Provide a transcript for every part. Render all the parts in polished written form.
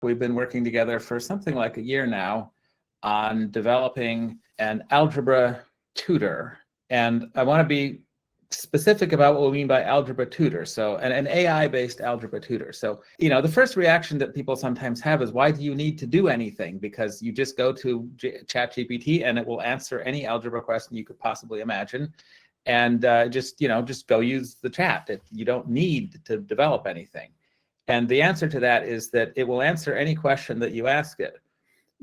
We've been working together for something like a year now on developing an algebra tutor. And I want to be specific about what we mean by algebra tutor. So an AI-based algebra tutor. So, the first reaction that people sometimes have is, why do you need to do anything? Because you just go to ChatGPT and it will answer any algebra question you could possibly imagine. And just go use the chat. You don't need to develop anything. And the answer to that is that it will answer any question that you ask it.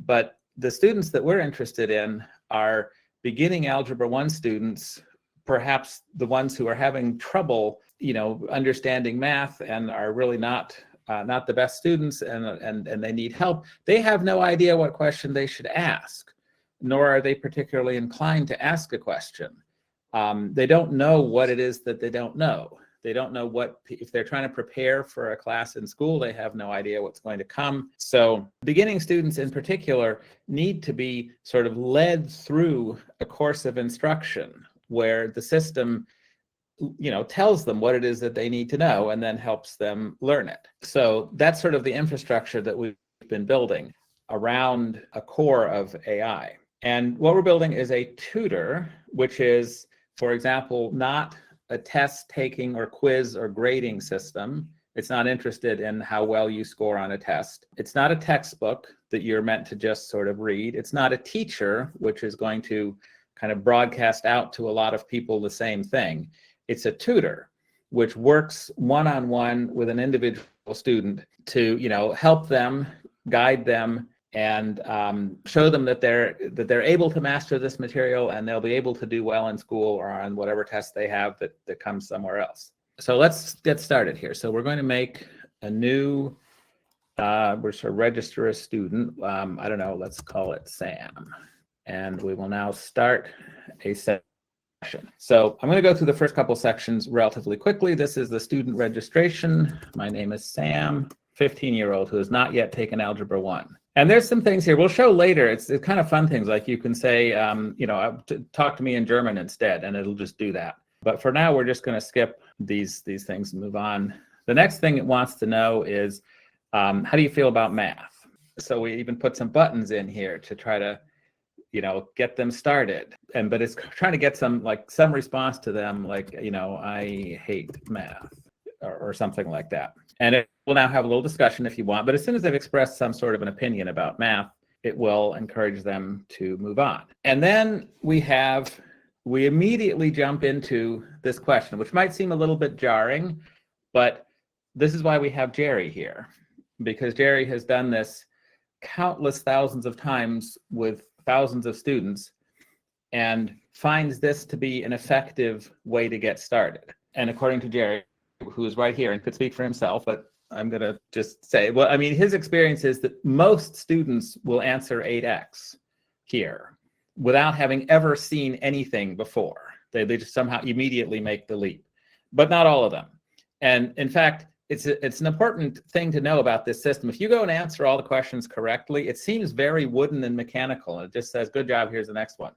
But the students that we're interested in are beginning Algebra 1 students, perhaps the ones who are having trouble, understanding math and are really not the best students and they need help. They have no idea what question they should ask, nor are they particularly inclined to ask a question. They don't know what it is that they don't know. They don't know if they're trying to prepare for a class in school, they have no idea what's going to come. So beginning students in particular need to be sort of led through a course of instruction where the system, tells them what it is that they need to know and then helps them learn it. So that's sort of the infrastructure that we've been building around a core of AI. And what we're building is a tutor, which is, for example, not a test taking or quiz or grading system. It's not interested in how well you score on a test. It's not a textbook that you're meant to just sort of read. It's not a teacher, which is going to kind of broadcast out to a lot of people the same thing. It's a tutor, which works one-on-one with an individual student to, help them, guide them, and show them that they're able to master this material and they'll be able to do well in school or on whatever test they have that comes somewhere else. So let's get started here. So we're going to make a new, we're sort of register a student. I don't know, let's call it Sam. And we will now start a session. So I'm going to go through the first couple sections relatively quickly. This is the student registration. My name is Sam, 15-year-old who has not yet taken Algebra 1. And there's some things here we'll show later. It's kind of fun things, like you can say, talk to me in German instead, and it'll just do that. But for now, we're just going to skip these things and move on. The next thing it wants to know is, how do you feel about math? So we even put some buttons in here to try to, get them started. But it's trying to get some response to them, like, I hate math or something like that. And it will now have a little discussion if you want, but as soon as they've expressed some sort of an opinion about math, it will encourage them to move on. And then we immediately jump into this question, which might seem a little bit jarring, but this is why we have Jerry here, because Jerry has done this countless thousands of times with thousands of students and finds this to be an effective way to get started. And according to Jerry, who is right here and could speak for himself, but I'm going to just say, his experience is that most students will answer 8x here without having ever seen anything before. They just somehow immediately make the leap, but not all of them. And in fact, it's an important thing to know about this system. If you go and answer all the questions correctly, it seems very wooden and mechanical, and it just says, good job, here's the next one.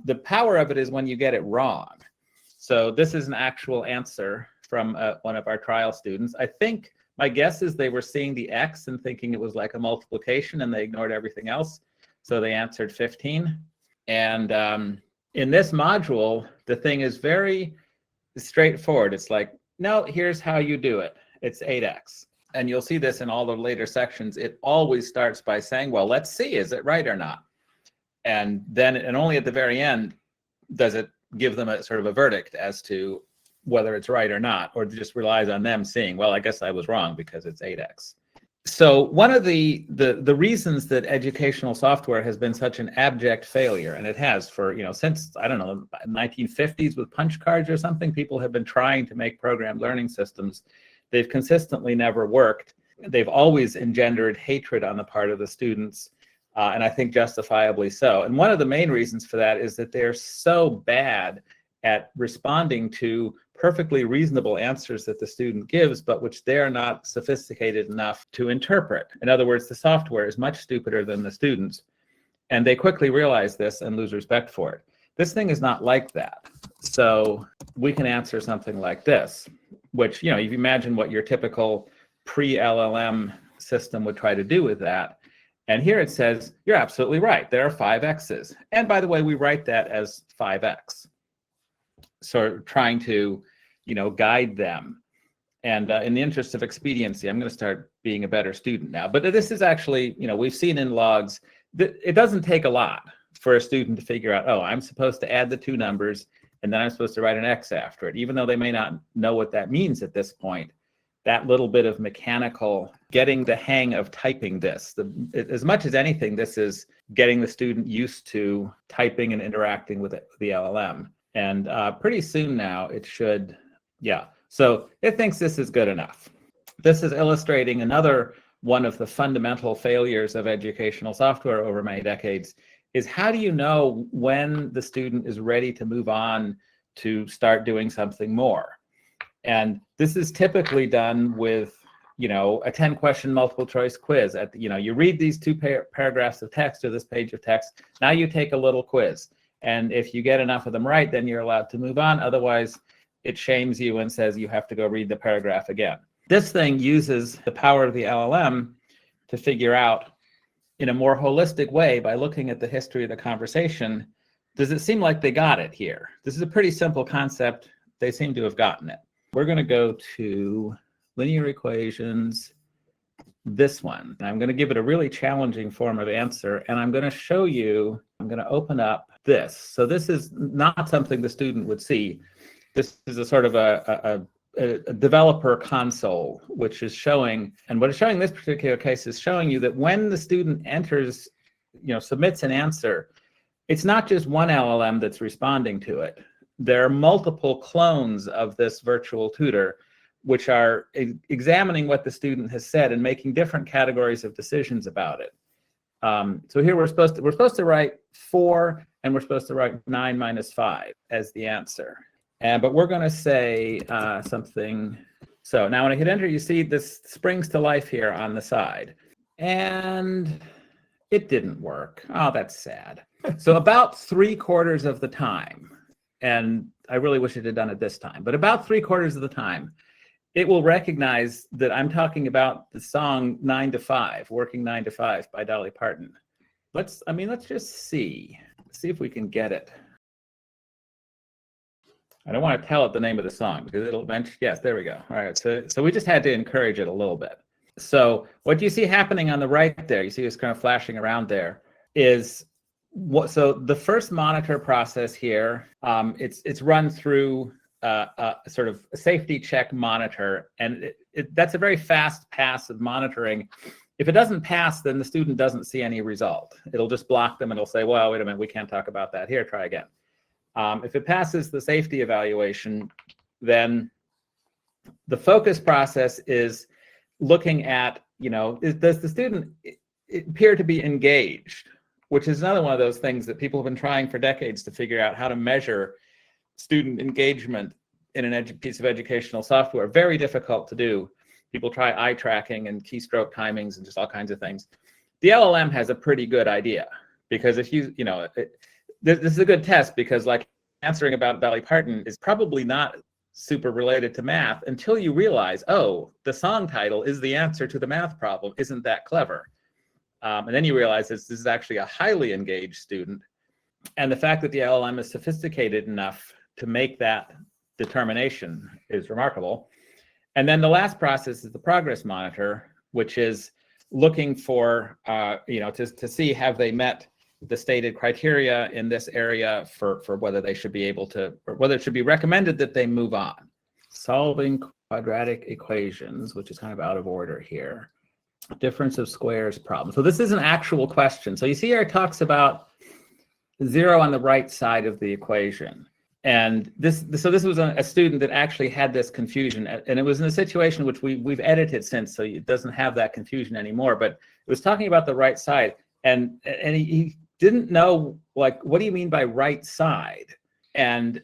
The power of it is when you get it wrong. So this is an actual answer from one of our trial students. I think my guess is they were seeing the X and thinking it was like a multiplication and they ignored everything else. So they answered 15. And in this module, the thing is very straightforward. It's like, no, here's how you do it. It's 8x. And you'll see this in all the later sections. It always starts by saying, well, let's see, is it right or not? And then, and only at the very end, does it give them a sort of a verdict as to whether it's right or not, or just relies on them seeing, well, I guess I was wrong because it's 8x. So one of the reasons that educational software has been such an abject failure, and it has for, since, I don't know, 1950s with punch cards or something, people have been trying to make programmed learning systems. They've consistently never worked. They've always engendered hatred on the part of the students, and I think justifiably so. And one of the main reasons for that is that they're so bad at responding to perfectly reasonable answers that the student gives, but which they're not sophisticated enough to interpret. In other words, the software is much stupider than the students, and they quickly realize this and lose respect for it. This thing is not like that. So we can answer something like this, which, if you imagine what your typical pre-LLM system would try to do with that. And here it says, you're absolutely right. There are 5 x's. And by the way, we write that as 5x. So trying to, guide them. And in the interest of expediency, I'm going to start being a better student now. But this is actually, we've seen in logs that it doesn't take a lot for a student to figure out, oh, I'm supposed to add the 2 numbers, and then I'm supposed to write an x after it. Even though they may not know what that means at this point, that little bit of mechanical getting the hang of typing this, as much as anything, this is getting the student used to typing and interacting with the LLM. And pretty soon now it should, so it thinks this is good enough. This is illustrating another one of the fundamental failures of educational software over many decades, is how do you know when the student is ready to move on to start doing something more? And this is typically done with, a 10-question multiple choice quiz. You read these 2 paragraphs of text or this page of text. Now you take a little quiz. And if you get enough of them right, then you're allowed to move on. Otherwise, it shames you and says you have to go read the paragraph again. This thing uses the power of the LLM to figure out in a more holistic way, by looking at the history of the conversation, does it seem like they got it here? This is a pretty simple concept. They seem to have gotten it. We're going to go to linear equations, this one. And I'm going to give it a really challenging form of answer, and I'm going to show you, I'm going to open up this. So this is not something the student would see. This is a sort of a developer console, which is showing, and what it's showing in this particular case is showing you that when the student enters, submits an answer, it's not just one LLM that's responding to it. There are multiple clones of this virtual tutor, which are examining what the student has said and making different categories of decisions about it. So here we're supposed to write 4, and we're supposed to write 9 minus 5 as the answer. But we're going to say something. So now when I hit enter, you see this springs to life here on the side. And it didn't work. Oh, that's sad. So about 3/4 of the time, and I really wish it had done it this time, but about 3/4 of the time, it will recognize that I'm talking about the song 9 to 5, Working 9 to 5 by Dolly Parton. Let's just see if we can get it. I don't want to tell it the name of the song because it'll mention, yes, there we go. All right, so we just had to encourage it a little bit. So what you see happening on the right there, you see it's kind of flashing around there, is what? So the first monitor process here, it's run through sort of a safety check monitor, and that's a very fast pass of monitoring. If it doesn't pass, then the student doesn't see any result. It'll just block them and it'll say, well, wait a minute, we can't talk about that. Here, try again. If it passes the safety evaluation, then the focus process is looking at, does the student appear to be engaged, which is another one of those things that people have been trying for decades to figure out how to measure student engagement in a piece of educational software. Very difficult to do. People try eye tracking and keystroke timings and just all kinds of things. The LLM has a pretty good idea, because if this is a good test, because like answering about Dolly Parton is probably not super related to math until you realize, oh, the song title is the answer to the math problem. Isn't that clever? And then you realize this is actually a highly engaged student. And the fact that the LLM is sophisticated enough to make that determination is remarkable. And then the last process is the progress monitor, which is looking for, to see have they met the stated criteria in this area for whether they should be able to, or whether it should be recommended that they move on. Solving quadratic equations, which is kind of out of order here. Difference of squares problem. So this is an actual question. So you see here it talks about 0 on the right side of the equation. And this was a student that actually had this confusion, and it was in a situation which we've edited since, so it doesn't have that confusion anymore. But it was talking about the right side, and he didn't know, like, what do you mean by right side? And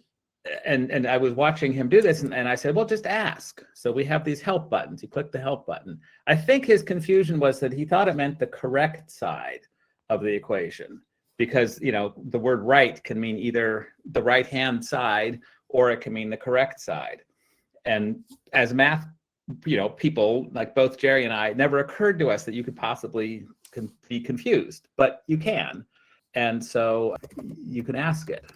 I was watching him do this, and I said, well, just ask. So we have these help buttons. You click the help button. I think his confusion was that he thought it meant the correct side of the equation, because the word right can mean either the right hand side or it can mean the correct side. And as math people like both Jerry and I, it never occurred to us that you could possibly be confused, but you can. And so you can ask it.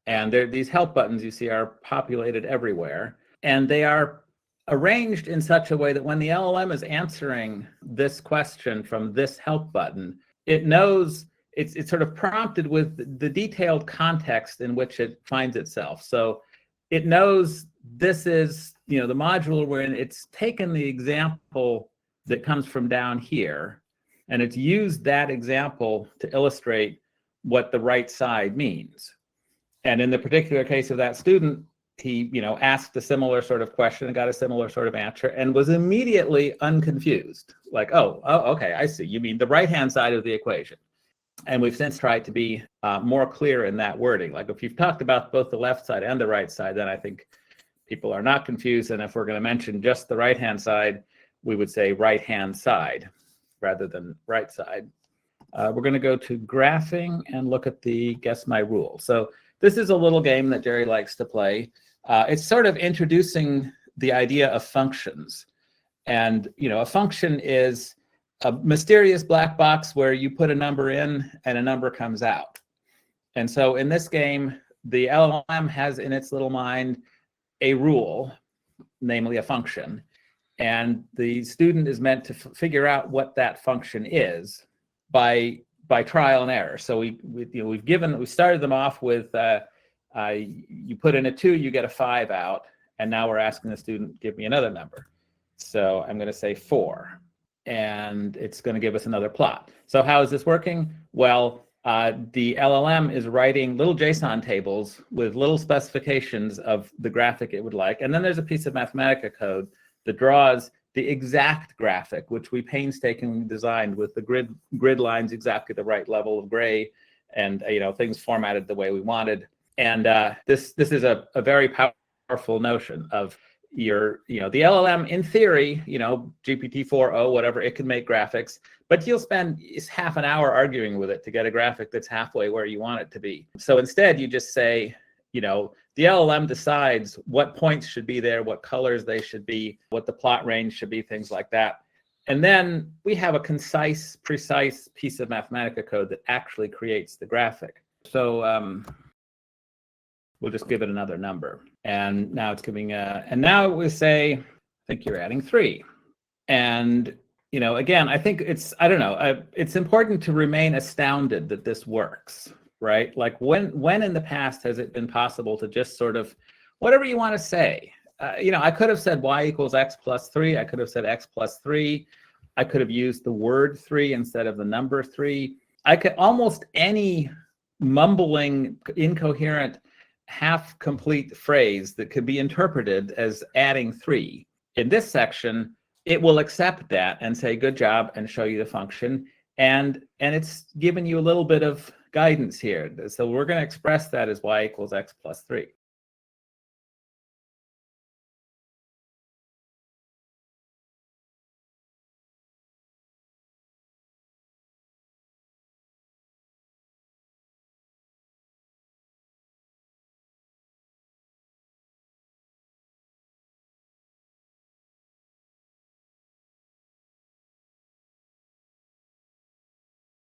And these help buttons you see are populated everywhere. And they are arranged in such a way that when the LLM is answering this question from this help button, it knows it's sort of prompted with the detailed context in which it finds itself. So it knows this is, the module wherein it's taken the example that comes from down here, and it's used that example to illustrate what the right side means. And in the particular case of that student, he, asked a similar sort of question and got a similar sort of answer and was immediately unconfused. Like, oh, okay, I see. You mean the right-hand side of the equation. And we've since tried to be more clear in that wording. Like if you've talked about both the left side and the right side, then I think people are not confused. And if we're going to mention just the right-hand side, we would say right-hand side rather than right side. We're going to go to graphing and look at the guess my rule. So this is a little game that Jerry likes to play. It's sort of introducing the idea of functions. And, a function is a mysterious black box where you put a number in and a number comes out. And so in this game, the LLM has in its little mind a rule, namely a function. And the student is meant to figure out what that function is by trial and error. So we started them off with you put in a 2, you get a 5 out, and now we're asking the student, give me another number. So I'm going to say 4, and it's going to give us another plot. So how is this working? Well, the LLM is writing little JSON tables with little specifications of the graphic it would like, and then there's a piece of Mathematica code that draws the exact graphic, which we painstakingly designed with the grid lines exactly the right level of gray, and things formatted the way we wanted. And this is a very powerful notion of the LLM in theory, GPT-4o, whatever, it can make graphics, but you'll spend half an hour arguing with it to get a graphic that's halfway where you want it to be. So instead you just say, the LLM decides what points should be there, what colors they should be, what the plot range should be, things like that. And then we have a concise, precise piece of Mathematica code that actually creates the graphic. So we'll just give it another number. And now it's giving and now we say, I think you're adding 3. And, again, I think it's important to remain astounded that this works. Right? Like when in the past has it been possible to just sort of, whatever you want to say, I could have said y equals x plus 3. I could have said x plus 3. I could have used the word 3 instead of the number 3. I could almost any mumbling, incoherent, half-complete phrase that could be interpreted as adding 3. In this section, it will accept that and say, good job, and show you the function. And it's given you a little bit of guidance here. So we're going to express that as y equals x plus 3.